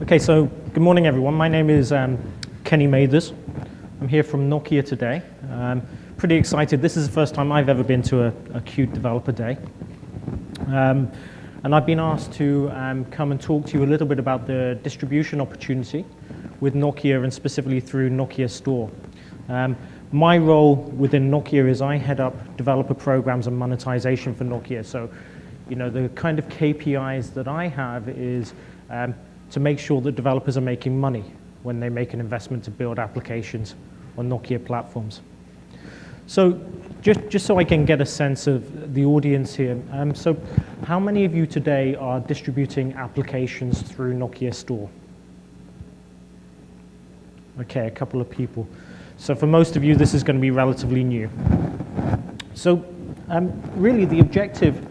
Okay, so good morning, everyone. My name is Kenny Mathers. I'm here from Nokia today. Pretty excited. This is the first time I've ever been to a Qt Developer Day. And I've been asked to come and talk to you a little bit about the distribution opportunity with Nokia and specifically through Nokia Store. My role within Nokia is I head up developer programs and monetization for Nokia. So, you know, the kind of KPIs that I have is to make sure that developers are making money when they make an investment to build applications on Nokia platforms. So just so I can get a sense of the audience here, so how many of you today are distributing applications through Nokia Store? Okay, a couple of people. So for most of you, this is going to be relatively new. So really the objective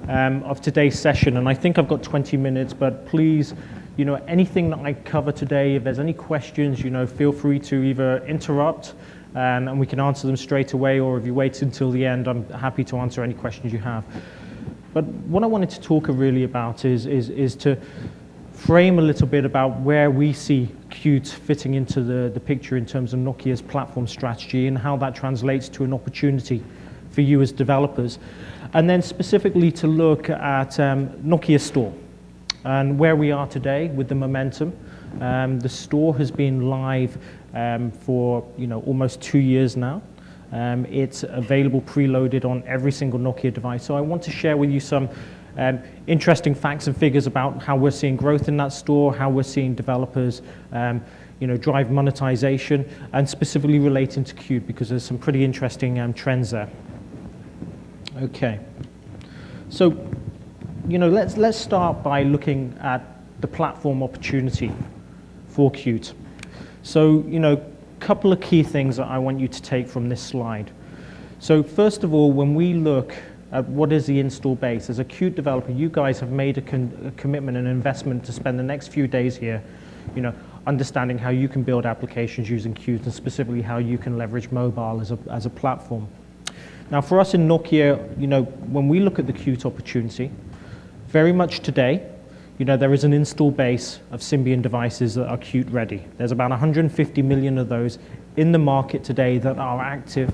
of today's session, and I think I've got 20 minutes, but please, you know, anything that I cover today, if there's any questions, you know, feel free to either interrupt and we can answer them straight away, or if you wait until the end, I'm happy to answer any questions you have. But what I wanted to talk really about is to frame a little bit about where we see Qt fitting into the picture in terms of Nokia's platform strategy and how that translates to an opportunity for you as developers. And then specifically to look at Nokia Store and where we are today with the momentum. The store has been live for almost 2 years now. It's available preloaded on every single Nokia device. So I want to share with you some interesting facts and figures about how we're seeing growth in that store, how we're seeing developers drive monetization, and specifically relating to Qt because there's some pretty interesting trends there. Okay, so let's start by looking at the platform opportunity for Qt. So a couple of key things that I want you to take from this slide. So first of all, when we look at what is the install base, as a Qt developer, you guys have made a commitment and investment to spend the next few days here, understanding how you can build applications using Qt and specifically how you can leverage mobile as a platform. Now, for us in Nokia, when we look at the Qt opportunity, very much today, there is an install base of Symbian devices that are Qt ready. There's about 150 million of those in the market today that are active,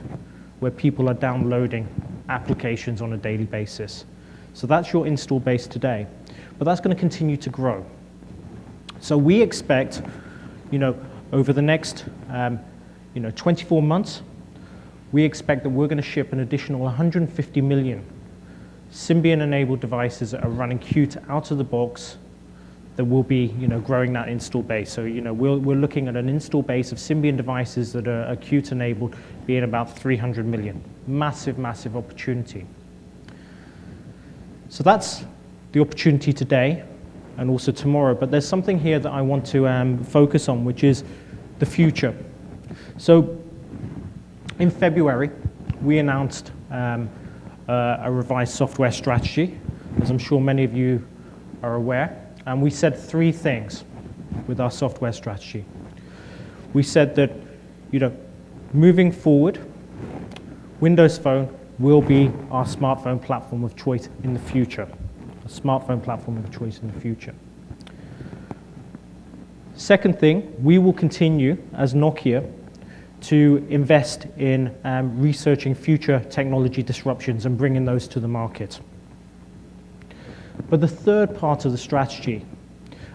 where people are downloading applications on a daily basis. So that's your install base today. But that's going to continue to grow. So we expect, over the next 24 months, we expect that we're going to ship an additional 150 million Symbian-enabled devices that are running Qt out of the box that will be, growing that install base. So, we're looking at an install base of Symbian devices that are Qt-enabled being about 300 million. Massive, massive opportunity. So that's the opportunity today and also tomorrow. But there's something here that I want to focus on, which is the future. So in February, we announced a revised software strategy, as I'm sure many of you are aware. And we said 3 things with our software strategy. We said that, moving forward, Windows Phone will be our smartphone platform of choice in the future. A smartphone platform of choice in the future. Second thing, we will continue as Nokia to invest in researching future technology disruptions and bringing those to the market. But the third part of the strategy,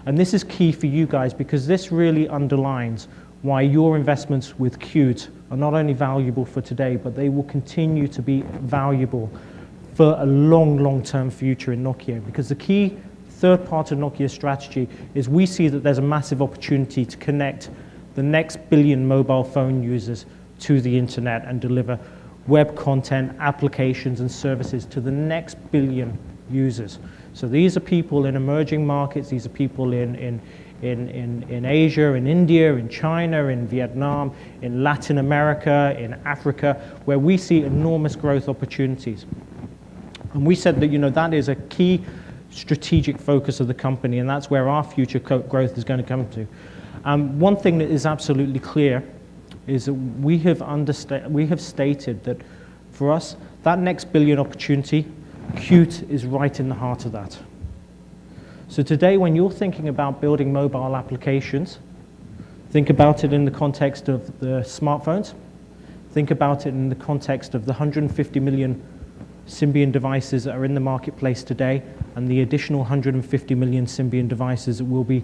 and this is key for you guys because this really underlines why your investments with Qt are not only valuable for today, but they will continue to be valuable for a long, long-term future in Nokia. Because the key third part of Nokia's strategy is we see that there's a massive opportunity to connect the next billion mobile phone users to the internet and deliver web content, applications, and services to the next billion users. So these are people in emerging markets, these are people in Asia, in India, in China, in Vietnam, in Latin America, in Africa, where we see enormous growth opportunities. And we said that, that is a key strategic focus of the company, and that's where our future growth is going to come to. One thing that is absolutely clear is that we have stated that for us, that next billion opportunity, Qt is right in the heart of that. So today, when you're thinking about building mobile applications, think about it in the context of the smartphones. Think about it in the context of the 150 million Symbian devices that are in the marketplace today, and the additional 150 million Symbian devices that will be,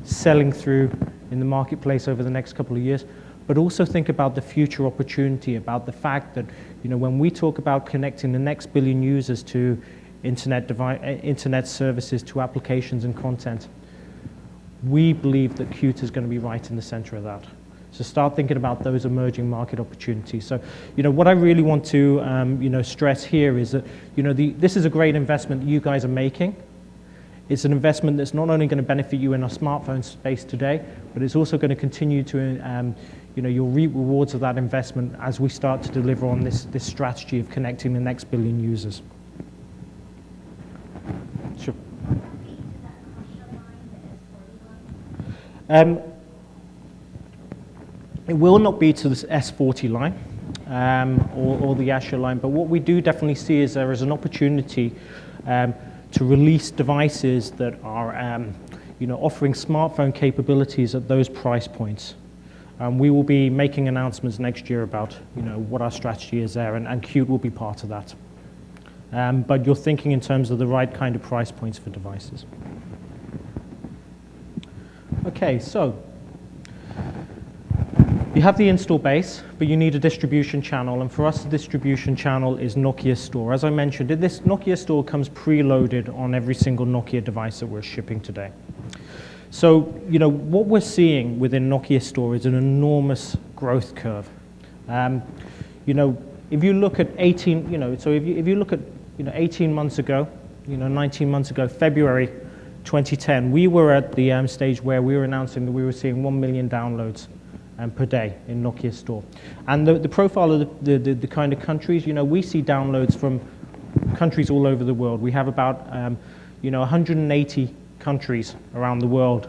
selling through in the marketplace over the next couple of years. But also think about the future opportunity, about the fact that, when we talk about connecting the next billion users to internet services, to applications and content, we believe that Qt is going to be right in the center of that. So start thinking about those emerging market opportunities. So, what I really want to, stress here is that, this is a great investment that you guys are making. It's an investment that's not only going to benefit you in our smartphone space today, but it's also going to continue to, you'll reap rewards of that investment as we start to deliver on this strategy of connecting the next billion users. Sure. It will not be to this S40 line or the Azure line, but what we do definitely see is there is an opportunity to release devices that are offering smartphone capabilities at those price points. We will be making announcements next year about what our strategy is there, and Qt will be part of that. But you're thinking in terms of the right kind of price points for devices. Okay, so you have the install base, but you need a distribution channel, and for us the distribution channel is Nokia Store. As I mentioned, this Nokia Store comes preloaded on every single Nokia device that we're shipping today. So, what we're seeing within Nokia Store is an enormous growth curve. If you look at 18, so if you look at 18 months ago, 19 months ago, February 2010, we were at the stage where we were announcing that we were seeing 1 million downloads per day in Nokia Store. And the profile of the kind of countries, we see downloads from countries all over the world. We have about 180 countries around the world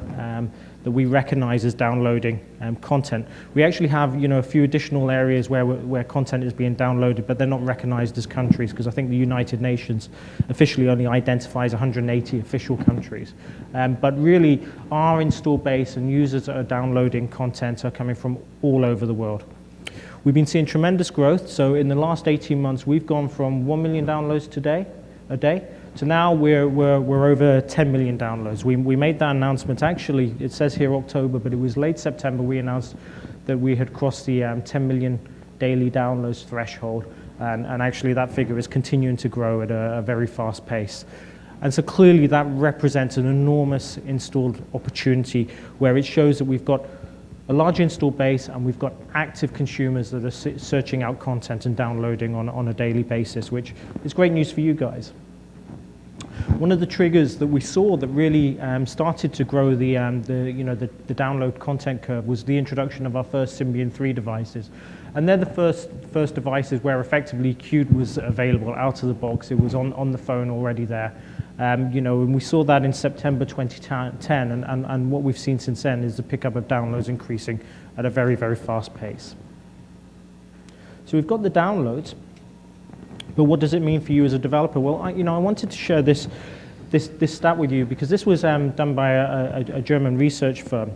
that we recognize as downloading content. We actually have a few additional areas where content is being downloaded, but they're not recognized as countries, because I think the United Nations officially only identifies 180 official countries. But really, our install base and users that are downloading content are coming from all over the world. We've been seeing tremendous growth. So in the last 18 months, we've gone from 1 million downloads a day, to now we're over 10 million downloads. We made that announcement, actually, it says here October, but it was late September we announced that we had crossed the 10 million daily downloads threshold, and actually that figure is continuing to grow at a very fast pace. And so clearly that represents an enormous installed opportunity, where it shows that we've got a large install base and we've got active consumers that are searching out content and downloading on a daily basis, which is great news for you guys. One of the triggers that we saw that really started to grow the download content curve was the introduction of our first Symbian 3 devices. And they're the first devices where effectively Qt was available out of the box. It was on the phone already there. And we saw that in September 2010, and what we've seen since then is the pickup of downloads increasing at a very, very fast pace. So we've got the downloads. But what does it mean for you as a developer? Well, I wanted to share this stat with you, because this was done by a German research firm.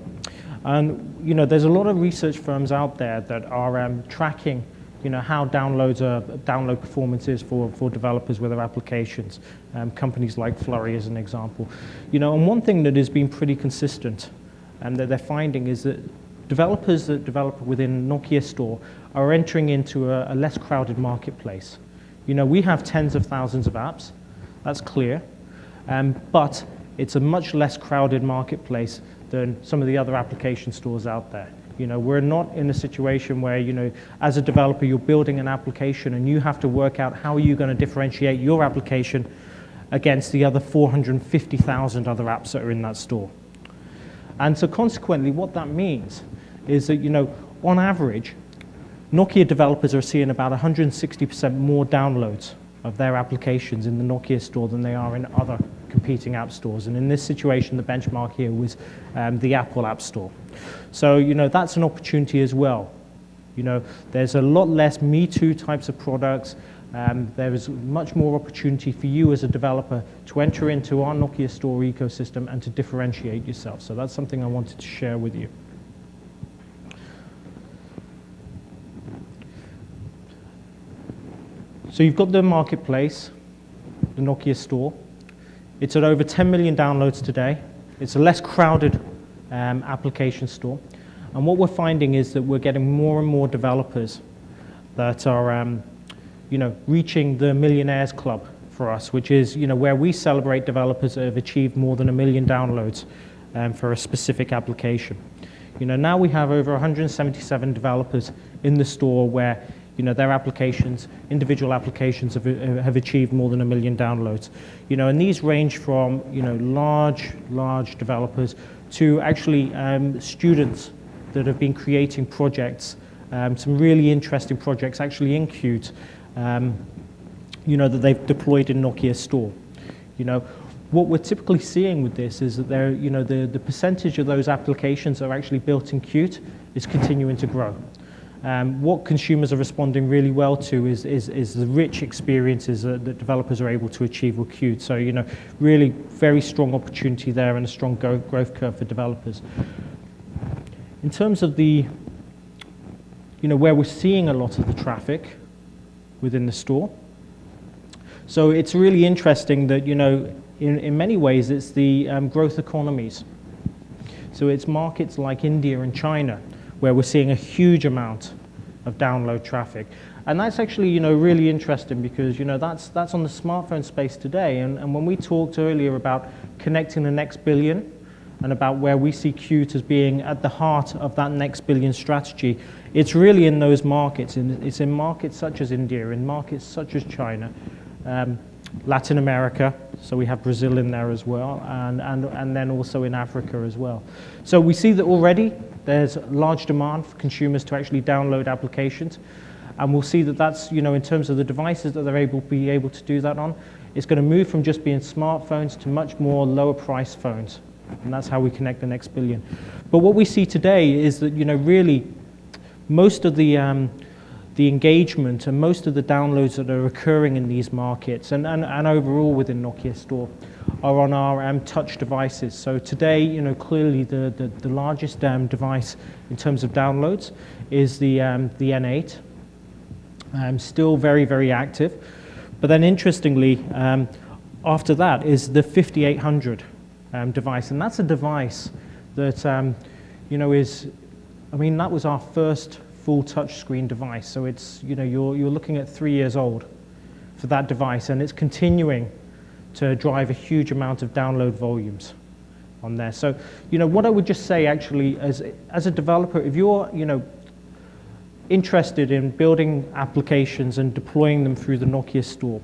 And there's a lot of research firms out there that are tracking how download performance is for developers with their applications. Companies like Flurry as an example. And one thing that has been pretty consistent and that they're finding is that developers that develop within Nokia Store are entering into a less crowded marketplace. We have tens of thousands of apps, that's clear, but it's a much less crowded marketplace than some of the other application stores out there. We're not in a situation where, as a developer, you're building an application and you have to work out how are you going to differentiate your application against the other 450,000 other apps that are in that store. And so consequently, what that means is that, on average, Nokia developers are seeing about 160% more downloads of their applications in the Nokia Store than they are in other competing app stores. And in this situation, the benchmark here was the Apple App Store. So, that's an opportunity as well. There's a lot less Me Too types of products. there is much more opportunity for you as a developer to enter into our Nokia Store ecosystem and to differentiate yourself. So that's something I wanted to share with you. So you've got the marketplace, the Nokia Store. It's at over 10 million downloads today. It's a less crowded application store. And what we're finding is that we're getting more and more developers that are reaching the millionaires club for us, which is where we celebrate developers that have achieved more than 1 million downloads for a specific application. Now we have over 177 developers in the store where their applications, individual applications have achieved more than 1 million downloads. And these range from large developers to actually students that have been creating projects, some really interesting projects actually in Qt, that they've deployed in Nokia Store. What we're typically seeing with this is that the percentage of those applications that are actually built in Qt is continuing to grow. What consumers are responding really well to is the rich experiences that developers are able to achieve with Qt. So, really very strong opportunity there and a strong growth curve for developers. In terms of the, where we're seeing a lot of the traffic within the store. So it's really interesting that, in many ways it's the growth economies. So it's markets like India and China where we're seeing a huge amount of download traffic. And that's actually, really interesting because, that's on the smartphone space today. And when we talked earlier about connecting the next billion and about where we see Qt as being at the heart of that next billion strategy, it's really in those markets. It's in markets such as India, in markets such as China, Latin America, so we have Brazil in there as well, and then also in Africa as well. So we see that already there's large demand for consumers to actually download applications, and we'll see that that's, in terms of the devices that they're be able to do that on, it's going to move from just being smartphones to much more lower price phones, and that's how we connect the next billion. But what we see today is that, really most of the engagement and most of the downloads that are occurring in these markets and overall within Nokia Store are on our touch devices. So today, clearly the largest device in terms of downloads is the N8. Still very, very active. But then interestingly, after that is the 5800 device. And that's a device that, that was our first full touchscreen device. So it's, you're looking at 3 years old for that device, and it's continuing to drive a huge amount of download volumes on there. So, what I would just say actually as a developer, if you're, interested in building applications and deploying them through the Nokia Store,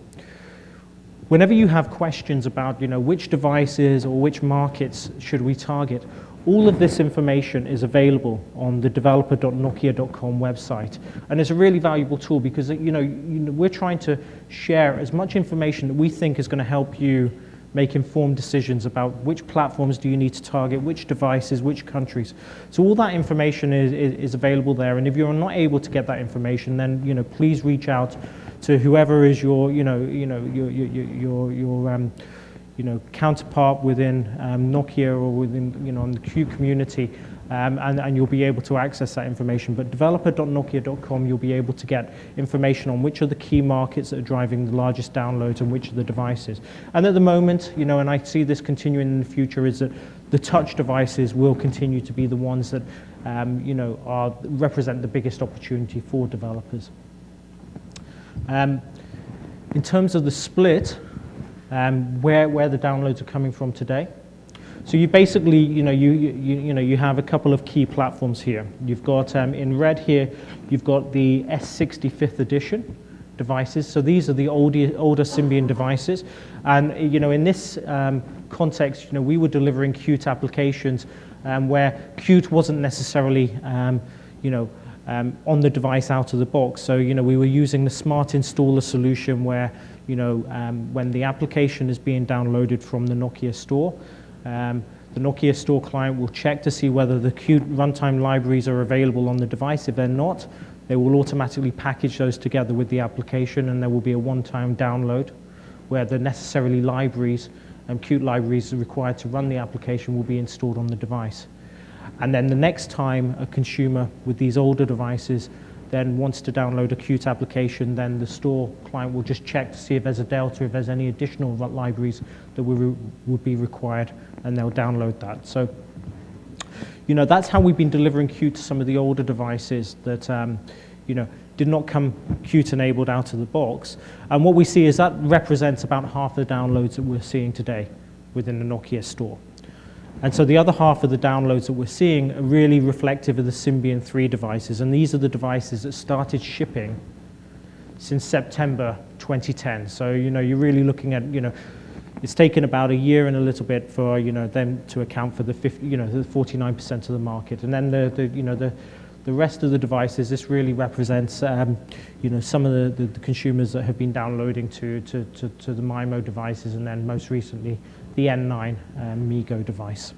whenever you have questions about, which devices or which markets should we target, all of this information is available on the developer.nokia.com website. And it's a really valuable tool because, we're trying to share as much information that we think is going to help you make informed decisions about which platforms do you need to target, which devices, which countries. So all that information is available there. And if you're not able to get that information, then, please reach out to whoever is your, counterpart within Nokia or within, on the Qt community, and you'll be able to access that information. But developer.nokia.com, you'll be able to get information on which are the key markets that are driving the largest downloads and which are the devices. And at the moment, and I see this continuing in the future, is that the touch devices will continue to be the ones that, represent the biggest opportunity for developers. In terms of the split, where the downloads are coming from today. So you basically, you have a couple of key platforms here. You've got in red here, you've got the S65th edition devices. So these are the older Symbian devices, and in this context, we were delivering Qt applications where Qt wasn't necessarily, on the device out of the box. So we were using the smart installer solution where when the application is being downloaded from the Nokia Store, the Nokia Store client will check to see whether the Qt runtime libraries are available on the device. If they're not, They will automatically package those together with the application, and there will be a one-time download where the necessary libraries and Qt libraries required to run the application will be installed on the device. And then the next time a consumer with these older devices then wants to download a Qt application, then the store client will just check to see if there's a delta, if there's any additional libraries that would be required, and they'll download that. So, that's how we've been delivering Qt to some of the older devices that, did not come Qt enabled out of the box. And what we see is that represents about half the downloads that we're seeing today within the Nokia store. And so the other half of the downloads that we're seeing are really reflective of the Symbian 3 devices. And these are the devices that started shipping since September 2010. So, you're really looking at, it's taken about a year and a little bit for, them to account for the 49% of the market. And then the rest of the devices, this really represents, some of the consumers that have been downloading to the MIMO devices, and then most recently the N9 MeeGo device.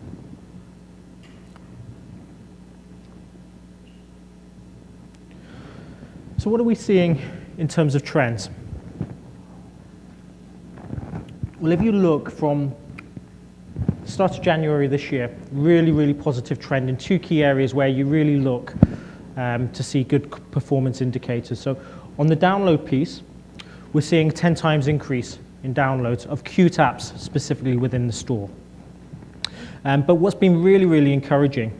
So what are we seeing in terms of trends? Well, if you look from the start of January this year, really, really positive trend in two key areas where you really look to see good performance indicators. So on the download piece, we're seeing a 10 times increase in downloads of Qt apps specifically within the store. But what's been really, really encouraging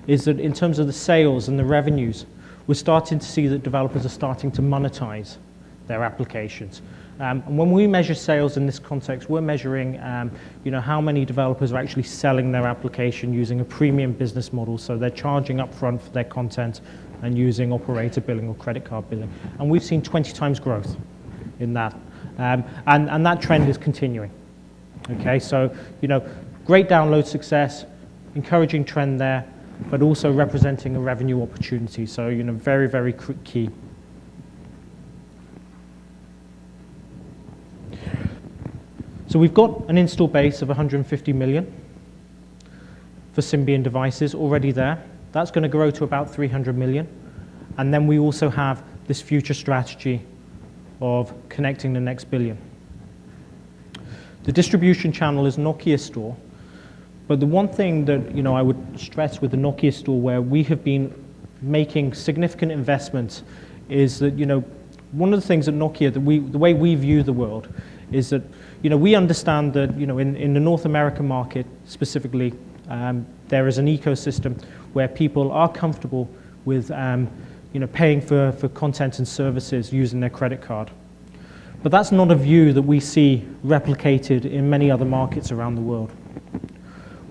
is that in terms of the sales and the revenues, we're starting to see that developers are starting to monetize their applications. And when we measure sales in this context, we're measuring how many developers are actually selling their application using a premium business model, so they're charging upfront for their content and using operator billing or credit card billing. And we've seen 20 times growth in that. And that trend is continuing. Okay, so great download success, encouraging trend there, but also representing a revenue opportunity. So very, very key. So we've got an install base of 150 million for Symbian devices already there. That's going to grow to about 300 million. And then we also have this future strategy of connecting the next billion. The distribution channel is Nokia Store. But the one thing that I would stress with the Nokia Store, where we have been making significant investments, is that one of the things at Nokia, the way we view the world, is that we understand that in the North American market specifically, there is an ecosystem where people are comfortable with paying for content and services using their credit card. But that's not a view that we see replicated in many other markets around the world.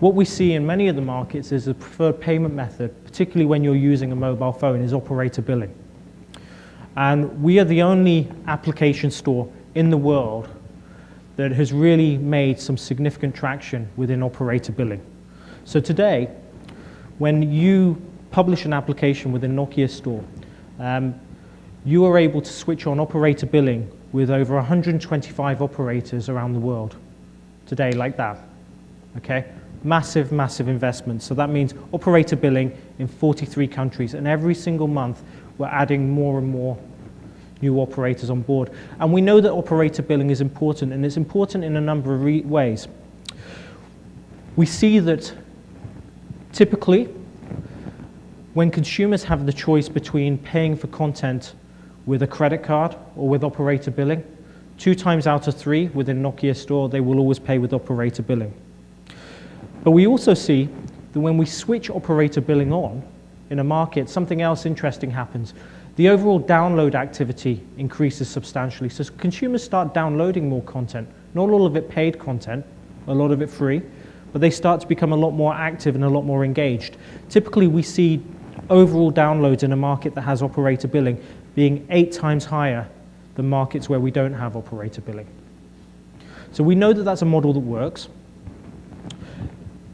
What we see in many of the markets is the preferred payment method, particularly when you're using a mobile phone, is operator billing. And we are the only application store in the world that has really made some significant traction within operator billing. So today, when you publish an application within Nokia Store, you are able to switch on operator billing with over 125 operators around the world today, like that. Okay? Massive, massive investment. So that means operator billing in 43 countries, and every single month we're adding more and more new operators on board. And we know that operator billing is important, and it's important in a number of ways. We see that typically when consumers have the choice between paying for content with a credit card or with operator billing, 2 times out of 3 within Nokia Store, they will always pay with operator billing. But we also see that when we switch operator billing on in a market, something else interesting happens. The overall download activity increases substantially. So consumers start downloading more content, not all of it paid content, a lot of it free, but they start to become a lot more active and a lot more engaged. Typically, we see overall downloads in a market that has operator billing being 8 times higher than markets where we don't have operator billing. So we know that that's a model that works.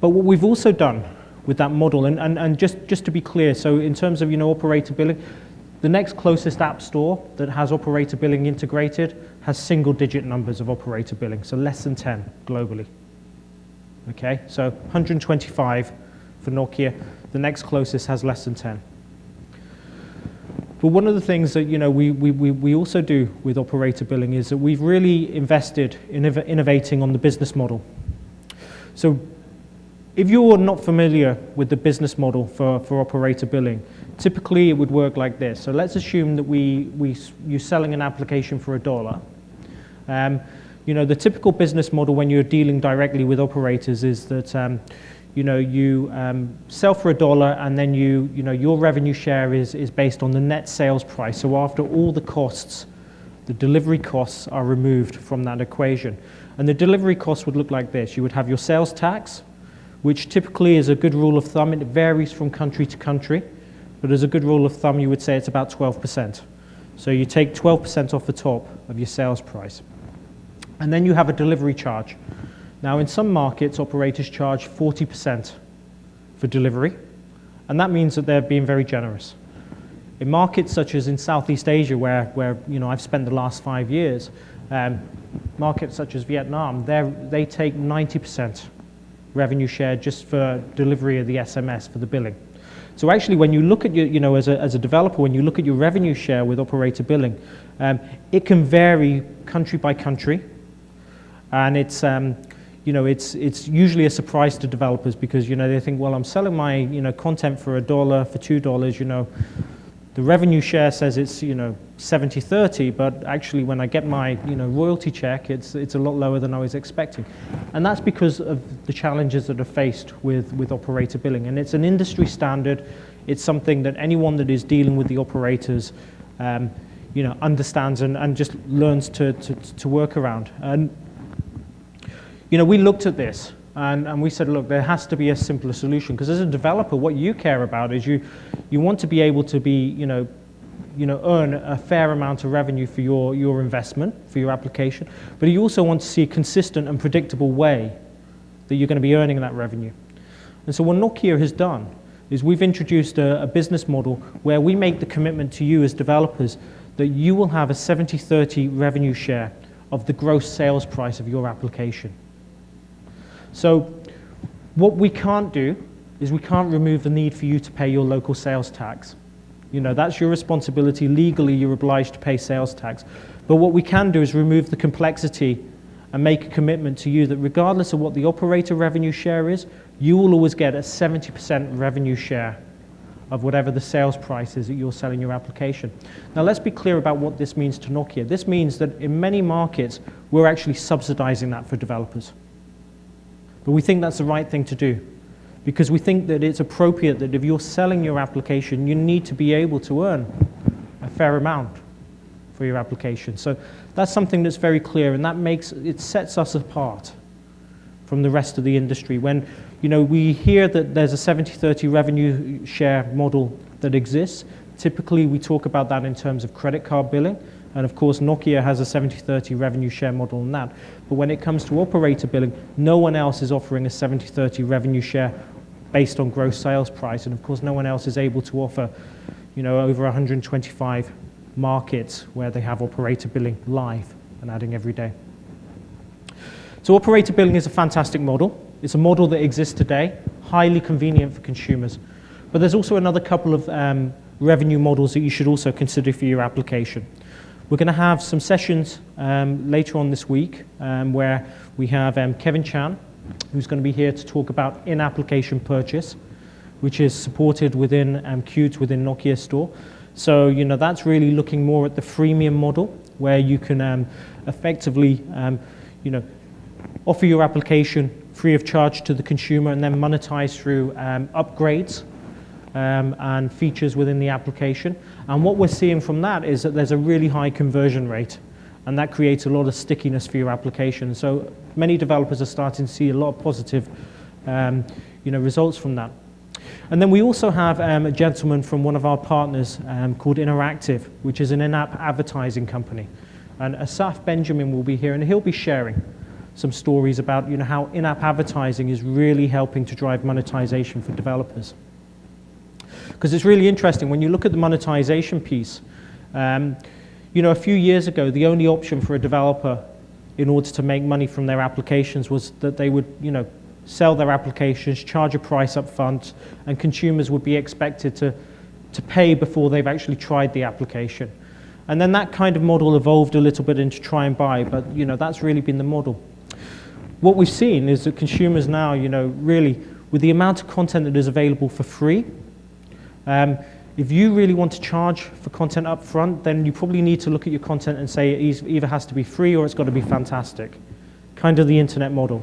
But what we've also done with that model, and just to be clear, so in terms of operator billing, the next closest app store that has operator billing integrated has single-digit numbers of operator billing, so less than 10 globally. Okay, so 125 for Nokia. The next closest has less than 10. But one of the things that we also do with operator billing is that we've really invested in innovating on the business model. So if you're not familiar with the business model for operator billing, typically it would work like this. So let's assume that you're selling an application for $1. The typical business model when you're dealing directly with operators is that you sell for $1, and then your revenue share is based on the net sales price. So after all the costs, the delivery costs are removed from that equation. And the delivery costs would look like this. You would have your sales tax, which typically is a good rule of thumb. It varies from country to country, but as a good rule of thumb, you would say it's about 12%. So you take 12% off the top of your sales price. And then you have a delivery charge. Now, in some markets, operators charge 40% for delivery, and that means that they're being very generous. In markets such as in Southeast Asia, where I've spent the last 5 years, markets such as Vietnam, they take 90% revenue share just for delivery of the SMS for the billing. So actually, when you look at your, as a developer, when you look at your revenue share with operator billing, it can vary country by country, and it's usually a surprise to developers because they think, well, I'm selling my content for $1, for $2, the revenue share says it's 70-30, but actually when I get my royalty check, it's a lot lower than I was expecting, and that's because of the challenges that are faced with operator billing. And it's an industry standard. It's something that anyone that is dealing with the operators, understands and just learns to work around. And we looked at this and we said, look, there has to be a simpler solution, because as a developer, what you care about is you want to be able to be, earn a fair amount of revenue for your investment, for your application, but you also want to see a consistent and predictable way that you're going to be earning that revenue. And so what Nokia has done is we've introduced a business model where we make the commitment to you as developers that you will have a 70-30 revenue share of the gross sales price of your application. So what we can't do is we can't remove the need for you to pay your local sales tax. That's your responsibility. Legally, you're obliged to pay sales tax. But what we can do is remove the complexity and make a commitment to you that regardless of what the operator revenue share is, you will always get a 70% revenue share of whatever the sales price is that you're selling your application. Now, let's be clear about what this means to Nokia. This means that in many markets, we're actually subsidizing that for developers. But we think that's the right thing to do, because we think that it's appropriate that if you're selling your application, you need to be able to earn a fair amount for your application. So that's something that's very clear, and it sets us apart from the rest of the industry. When we hear that there's a 70-30 revenue share model that exists, typically we talk about that in terms of credit card billing. And of course, Nokia has a 70-30 revenue share model on that. But when it comes to operator billing, no one else is offering a 70-30 revenue share based on gross sales price. And of course, no one else is able to offer, over 125 markets where they have operator billing live and adding every day. So operator billing is a fantastic model. It's a model that exists today, highly convenient for consumers. But there's also another couple of revenue models that you should also consider for your application. We're going to have some sessions later on this week where we have Kevin Chan, who's going to be here to talk about in-application purchase, which is supported within Qt within Nokia Store. So that's really looking more at the freemium model, where you can effectively offer your application free of charge to the consumer and then monetize through upgrades and features within the application. And what we're seeing from that is that there's a really high conversion rate, and that creates a lot of stickiness for your application. So many developers are starting to see a lot of positive results from that. And then we also have a gentleman from one of our partners called Interactive, which is an in-app advertising company. And Asaf Benjamin will be here, and he'll be sharing some stories about how in-app advertising is really helping to drive monetization for developers. Because it's really interesting, when you look at the monetization piece, a few years ago, the only option for a developer in order to make money from their applications was that they would, sell their applications, charge a price up front, and consumers would be expected to to pay before they've actually tried the application. And then that kind of model evolved a little bit into try and buy, but that's really been the model. What we've seen is that consumers now, really, with the amount of content that is available for free, if you really want to charge for content up front, then you probably need to look at your content and say it either has to be free or it's got to be fantastic. Kind of the internet model.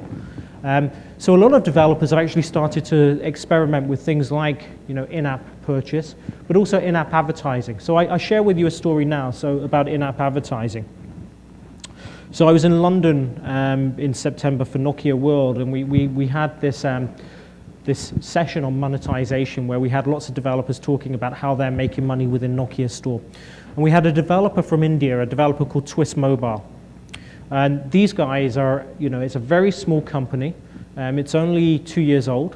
So a lot of developers have actually started to experiment with things like in-app purchase, but also in-app advertising. So I share with you a story now about in-app advertising. So I was in London in September for Nokia World, and we had this session on monetization where we had lots of developers talking about how they're making money within Nokia store. And we had a developer from India, a developer called Twist Mobile. And these guys are, it's a very small company. It's only 2 years old.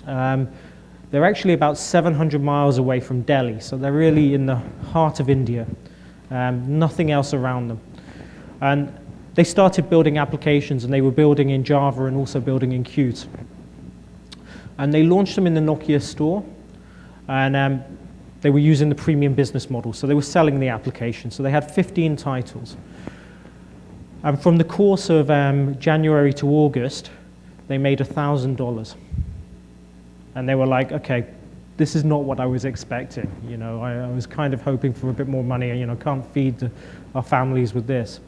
They're actually about 700 miles away from Delhi, so they're really in the heart of India. Nothing else around them. And they started building applications, and they were building in Java and also building in Qt. And they launched them in the Nokia store, and they were using the premium business model, so they were selling the application. So they had 15 titles. And from the course of January to August, they made $1,000. And they were like, okay, this is not what I was expecting. I was kind of hoping for a bit more money. Can't feed our families with this.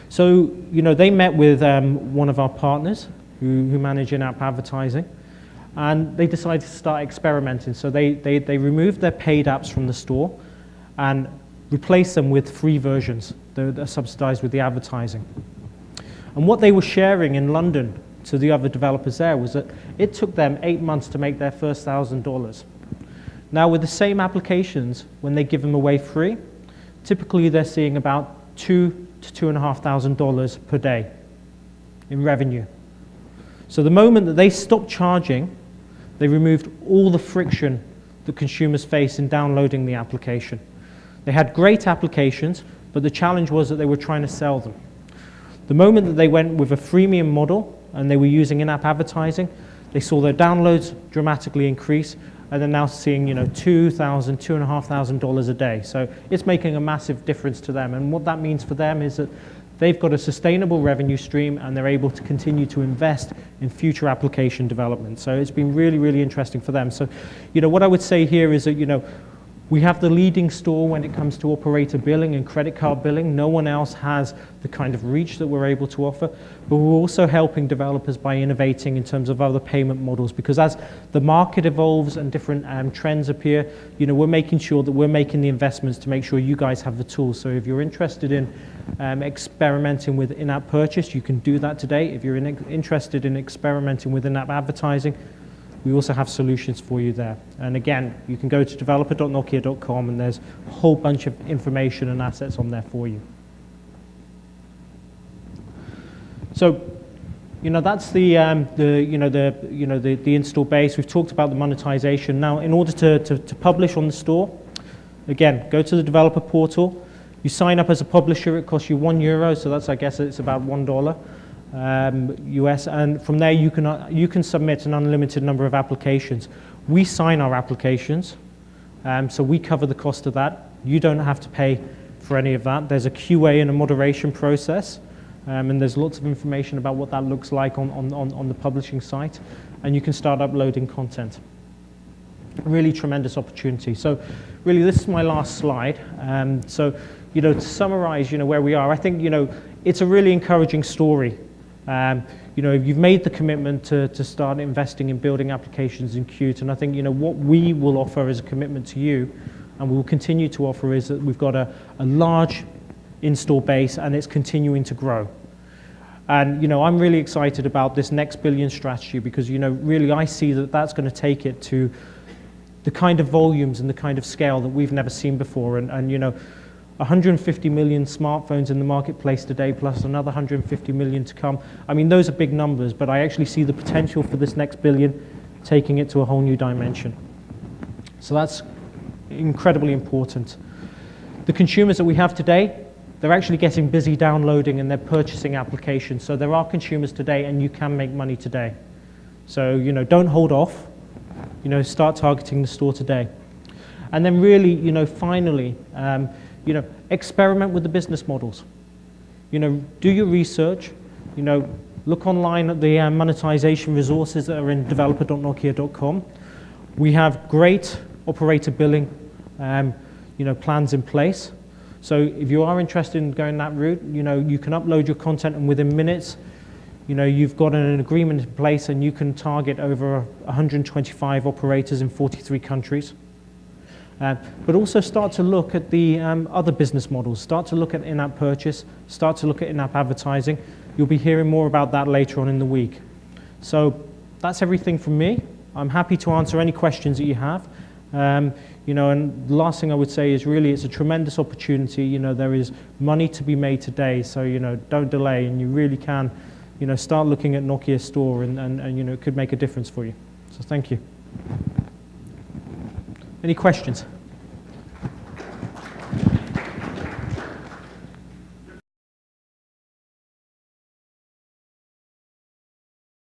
So, they met with one of our partners who manage in-app advertising, and they decided to start experimenting. So they removed their paid apps from the store and replaced them with free versions that are subsidized with the advertising. And what they were sharing in London to the other developers there was that it took them 8 months to make their first $1,000. Now with the same applications, when they give them away free, typically they're seeing about $2,000 to $2,500 per day in revenue. So the moment that they stopped charging, they removed all the friction that consumers face in downloading the application. They had great applications, but the challenge was that they were trying to sell them. The moment that they went with a freemium model and they were using in-app advertising, they saw their downloads dramatically increase, and they're now seeing $2,000, $2,500 a day. So it's making a massive difference to them. And what that means for them is that they've got a sustainable revenue stream, and they're able to continue to invest in future application development. So it's been really, really interesting for them. So, what I would say here is that, we have the leading store when it comes to operator billing and credit card billing. No one else has the kind of reach that we're able to offer. But we're also helping developers by innovating in terms of other payment models, because as the market evolves and different trends appear, we're making sure that we're making the investments to make sure you guys have the tools. So if you're interested in experimenting with in-app purchase, you can do that today. If you're interested in experimenting with in-app advertising, we also have solutions for you there. And again, you can go to developer.nokia.com, and there's a whole bunch of information and assets on there for you. So, that's the install base. We've talked about the monetization. Now, in order to publish on the store, again, go to the developer portal. You sign up as a publisher. It costs you €1, so that's, I guess, it's about $1. US, and from there you can submit an unlimited number of applications. We sign our applications, so we cover the cost of that. You don't have to pay for any of that. There's a QA and a moderation process, and there's lots of information about what that looks like on the publishing site, and you can start uploading content. Really tremendous opportunity. So really this is my last slide. So to summarize where we are, I think it's a really encouraging story. You've made the commitment to start investing in building applications in Qt, and I think what we will offer as a commitment to you, and we will continue to offer, is that we've got a large install base, and it's continuing to grow. And I'm really excited about this next billion strategy, because really I see that that's going to take it to the kind of volumes and the kind of scale that we've never seen before, and 150 million smartphones in the marketplace today, plus another 150 million to come. I mean, those are big numbers, but I actually see the potential for this next billion taking it to a whole new dimension. So that's incredibly important. The consumers that we have today, they're actually getting busy downloading and they're purchasing applications. So there are consumers today, and you can make money today. So, don't hold off. Start targeting the store today. And then really, finally, experiment with the business models. Do your research, look online at the monetization resources that are in developer.nokia.com. We have great operator billing plans in place. So if you are interested in going that route, you can upload your content and within minutes, you've got an agreement in place and you can target over 125 operators in 43 countries. But also start to look at the other business models. Start to look at in-app purchase. Start to look at in-app advertising. You'll be hearing more about that later on in the week. So that's everything from me. I'm happy to answer any questions that you have. And the last thing I would say is really it's a tremendous opportunity. There is money to be made today, so don't delay, and you really can start looking at Nokia Store, and it could make a difference for you. So thank you. Any questions?